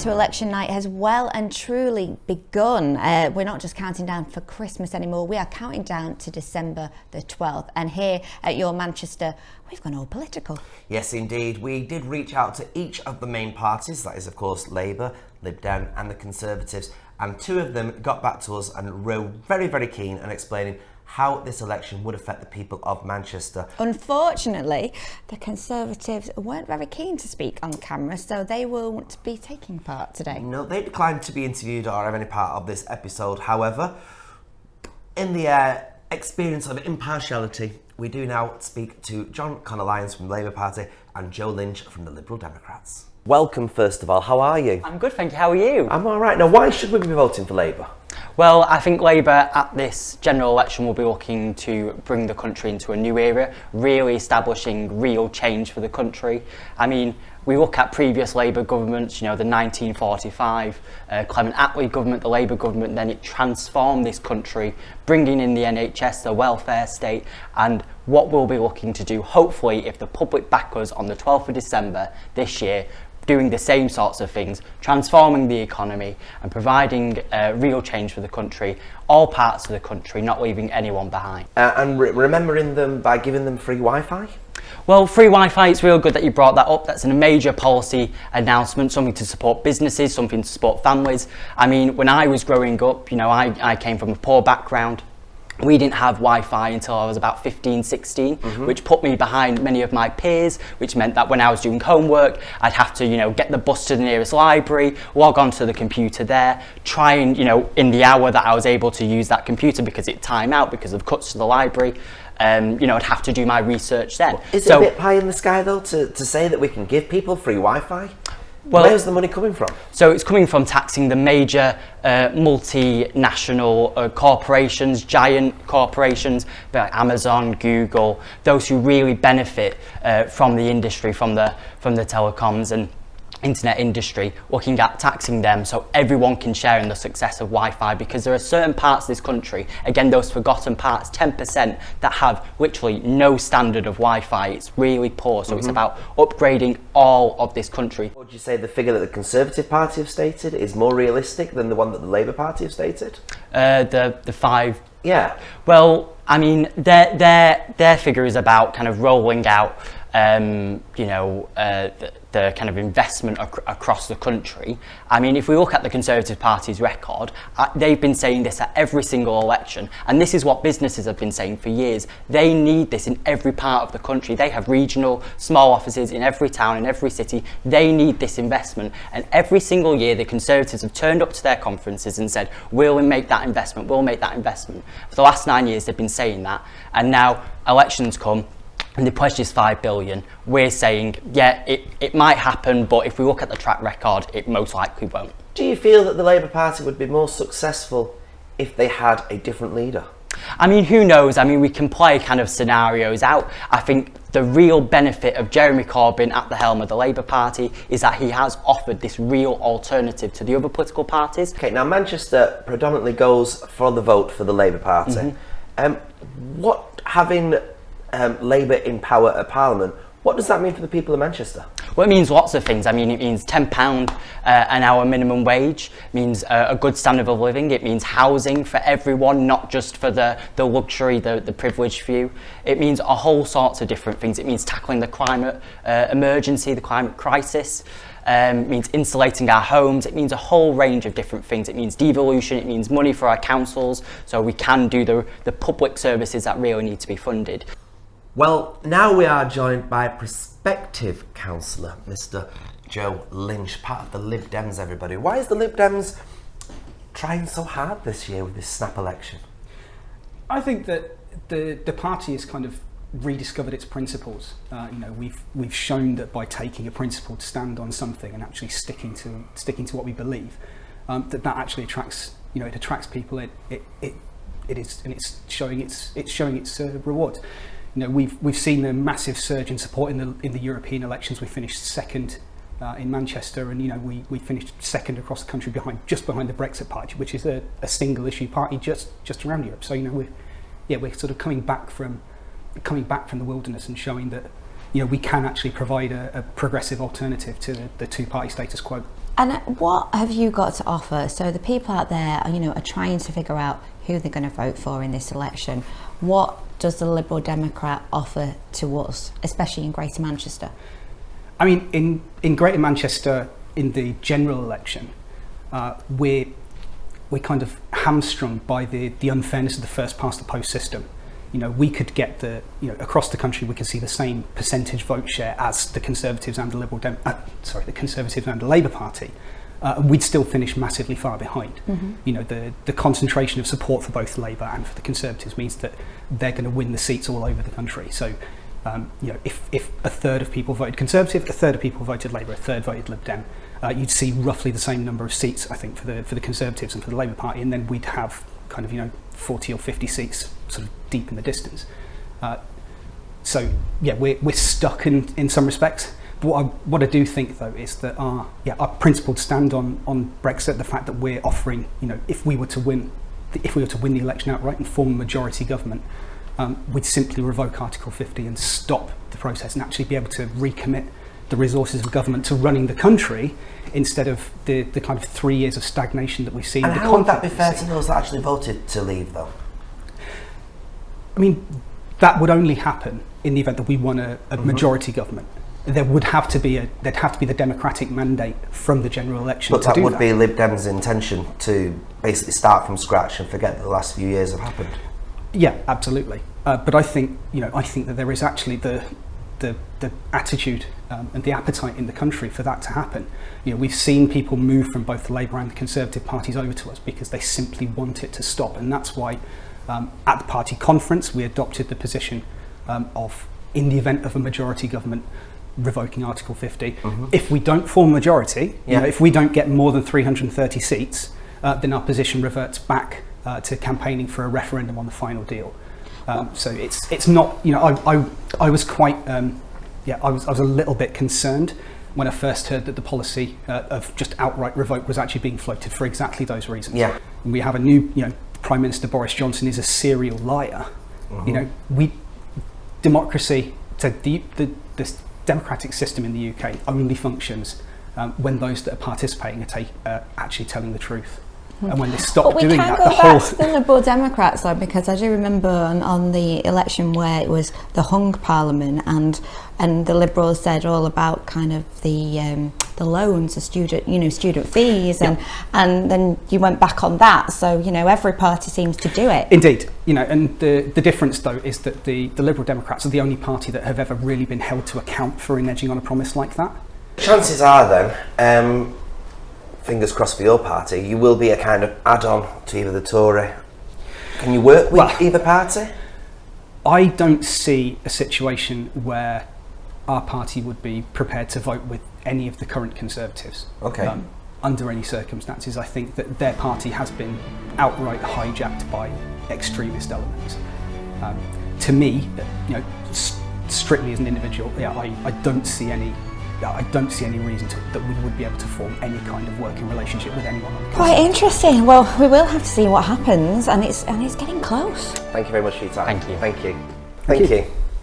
to election night has well and truly begun. We're not just counting down for Christmas anymore, we are counting down to December the 12th. And here at your Manchester, we've gone all political. Yes, indeed. We did reach out to each of the main parties, that is, of course, Labour, Lib Dem and the Conservatives, and two of them got back to us and were very, very keen on explaining how this election would affect the people of Manchester. Unfortunately, the Conservatives weren't very keen to speak on camera, so they won't be taking part today. No, they declined to be interviewed or have any part of this episode. However, in the experience of impartiality, we do now speak to John Connor-Lyons from the Labour Party and Joe Lynch from the Liberal Democrats. Welcome, first of all. How are you? I'm good, thank you. How are you? I'm all right. Now, why should we be voting for Labour? Well, I think Labour at this general election will be looking to bring the country into a new era, really establishing real change for the country. I mean, we look at previous Labour governments, you know, the 1945 Clement Attlee government, the Labour government, then it transformed this country, bringing in the NHS, the welfare state, and what we'll be looking to do, hopefully, if the public back us on the 12th of December this year, doing the same sorts of things, transforming the economy and providing real change for the country, all parts of the country, not leaving anyone behind. And remembering them by giving them free Wi-Fi? Well, free Wi-Fi, it's real good that you brought that up. That's a major policy announcement, something to support businesses, something to support families. I mean, when I was growing up, you know, I came from a poor background. We didn't have Wi-Fi until I was about 15, 16, which put me behind many of my peers, which meant that when I was doing homework, I'd have to, you know, get the bus to the nearest library, log onto the computer there, try and, you know, in the hour that I was able to use that computer because it'd time out because of cuts to the library, you know, I'd have to do my research then. Is it a bit pie in the sky, though, to say that we can give people free Wi-Fi? Well, where's the money coming from? So it's coming from taxing the major multinational corporations, giant corporations like Amazon, Google, those who really benefit from the industry, from the telecoms and internet industry, looking at taxing them so everyone can share in the success of Wi-Fi, because there are certain parts of this country, again those forgotten parts, 10%, that have literally no standard of Wi-Fi. It's really poor, so it's about upgrading all of this country. Would you say the figure that the Conservative Party have stated is more realistic than the one that the Labour Party have stated? The 5. Yeah. Well, I mean, their figure is about kind of rolling out you know, the kind of investment across the country. I mean, if we look at the Conservative Party's record, they've been saying this at every single election, and this is what businesses have been saying for years. They need this in every part of the country. They have regional, small offices in every town, in every city. They need this investment, and every single year the Conservatives have turned up to their conferences and said, we'll make that investment, we'll make that investment. For the last 9 years they've been saying that, and now elections come, and the pledge is $5 billion. We're saying, yeah, it might happen, but if we look at the track record, it most likely won't. Do you feel that the Labour Party would be more successful if they had a different leader? I mean, who knows? I mean, we can play kind of scenarios out. I think the real benefit of Jeremy Corbyn at the helm of the Labour Party is that he has offered this real alternative to the other political parties. Okay, now Manchester predominantly goes for the vote for the Labour Party. What having Labour in power at Parliament, what does that mean for the people of Manchester? Well, it means lots of things. I mean, it means £10 an hour minimum wage, it means a good standard of living, it means housing for everyone, not just for the luxury, the privileged few. It means a whole sorts of different things. It means tackling the climate emergency, the climate crisis. It means insulating our homes. It means a whole range of different things. It means devolution. It means money for our councils, so we can do the public services that really need to be funded. Well, now we are joined by prospective councillor, Mr. Joe Lynch, part of the Lib Dems, everybody. Why is the Lib Dems trying so hard this year with this snap election? I think that the party has kind of rediscovered its principles. You know, we've shown that by taking a principled stand on something and actually sticking to what we believe, that actually attracts, you know, it attracts people. It is, and it's showing its rewards. You know, we've seen a massive surge in support in the European elections. We finished second in Manchester, and you know we finished second across the country just behind the Brexit Party, which is a single issue party just around Europe. So you know we're sort of coming back from the wilderness and showing that, you know, we can actually provide a progressive alternative to the two-party status quo. And what have you got to offer? So the people out there, are trying to figure out who they're going to vote for in this election. What does the Liberal Democrat offer to us, especially in Greater Manchester? I mean, in Greater Manchester, in the general election, we're kind of hamstrung by the unfairness of the first past the post system. We could get across the country, we could see the same percentage vote share as the Conservatives and the the Conservatives and the Labour Party. We'd still finish massively far behind. Mm-hmm. The concentration of support for both Labour and for the Conservatives means that they're going to win the seats all over the country. So, if a third of people voted Conservative, a third of people voted Labour, a third voted Lib Dem, you'd see roughly the same number of seats, I think, for the Conservatives and for the Labour Party, and then we'd have kind of 40 or 50 seats sort of deep in the distance. So yeah, we're stuck in some respects. But what I do think though is that our principled stand on Brexit, the fact that we're offering, if we were to win the election outright and form a majority government, we'd simply revoke Article 50 and stop the process and actually be able to recommit the resources of government to running the country instead of the kind of 3 years of stagnation that we've seen. And how would that be fair to those that actually voted to leave, though? I mean, that would only happen in the event that we won a majority government. There'd have to be the democratic mandate from the general election. But that would be Lib Dem's intention to basically start from scratch and forget that the last few years have happened. Yeah, absolutely. But I think that there is actually the attitude and the appetite in the country for that to happen. We've seen people move from both the Labour and the Conservative parties over to us because they simply want it to stop, and that's why at the party conference we adopted the position of, in the event of a majority government, revoking Article 50. Mm-hmm. If we don't form a majority, if we don't get more than 330 seats, then our position reverts back to campaigning for a referendum on the final deal. So it's not, I was quite, I was a little bit concerned when I first heard that the policy of just outright revoke was actually being floated for exactly those reasons. Yeah. And we have a new, Prime Minister Boris Johnson is a serial liar. Mm-hmm. Democracy, so the democratic system in the UK only functions when those that are participating are actually telling the truth. And when they stop doing that, the whole... But we can go back to the Liberal Democrats, though, because I do remember on the election where it was the hung Parliament and the Liberals said all about kind of the loans, the student fees, and then you went back on that. So, every party seems to do it. Indeed. And the difference, though, is that the Liberal Democrats are the only party that have ever really been held to account for reneging on a promise like that. Chances are, then, fingers crossed for your party, you will be a kind of add-on to either the Tory. Can you work with either party? I don't see a situation where our party would be prepared to vote with any of the current Conservatives. Okay. Under any circumstances. I think that their party has been outright hijacked by extremist elements. To me, strictly as an individual, I don't see any reason that we would be able to form any kind of working relationship with anyone on the Conservative. Quite interesting. Well, we will have to see what happens, and it's getting close. Thank you very much for your time. Thank you. Thank you. Thank you.